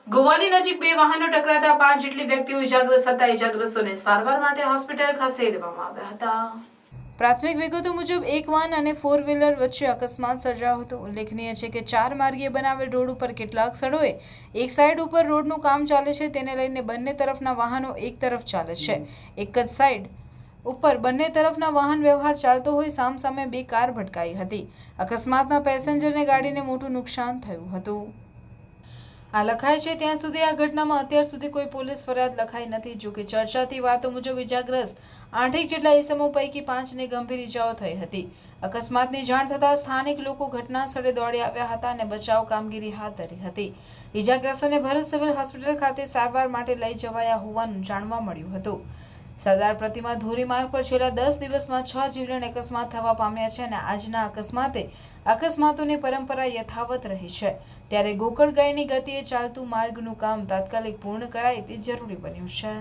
ગોવાલી નજીક બે વાહનો ટકરાતા 5 જેટલી વ્યક્તિઓ ઇજાગ્રસ્ત હતા. ઇજાગ્રસ્તોને સારવાર માટે હોસ્પિટલ ખસેડવામાં આવ્યા હતા. પ્રાથમિક વિગતો મુજબ એક વાન અને 4 વ્હીલર વચ્ચે અકસ્માત સર્જાયો હતો. ઉલ્લેખનીય છે કે 4 માર્ગીય બનાવેલ રોડ ઉપર કેટલાક સ્થળોએ એક સાઈડ ઉપર રોડનું કામ ચાલે છે, તેને લઈને બંને તરફના વાહનો એક તરફ ચાલે છે. એક જ સાઈડ ઉપર બંને તરફના વાહન વ્યવહાર ચાલતો હોય સામસામે બે કાર ભટકાઈ હતી. અકસ્માતમાં પેસેન્જરને ગાડીને મોટું નુકસાન થયું હતું. આ લખાય છે ત્યાં સુધી આ ઘટનામાં અત્યાર સુધી કોઈ પોલીસ ફરિયાદ લખાઈ નથી. જો કે ચર્ચાતી વાતો મુજબ ઇજાગ્રસ્ત 8 જેટલા ઇસમો પૈકી 5ને ગંભીર ઇજાઓ થઈ હતી. અકસ્માતની જાણ થતાં સ્થાનિક લોકો ઘટના સ્થળે દોડી આવ્યા હતા અને બચાવ કામગીરી હાથ ધરી હતી. ઇજાગ્રસ્તોને ભરૂચ સિવિલ હોસ્પિટલ ખાતે સારવાર માટે લઈ જવાયા હોવાનું જાણવા મળ્યું હતું. સરદાર પ્રતિમા ધોરીમાર્ગ પર છેલ્લા 10 દિવસમાં 6 જીવલેણ અકસ્માત થવા પામ્યા છે અને આજના અકસ્માતોની પરંપરા યથાવત રહી છે. ત્યારે ગોકળગાયની ગતિએ ચાલતું માર્ગનું કામ તાત્કાલિક પૂર્ણ કરાય તે જરૂરી બન્યું છે.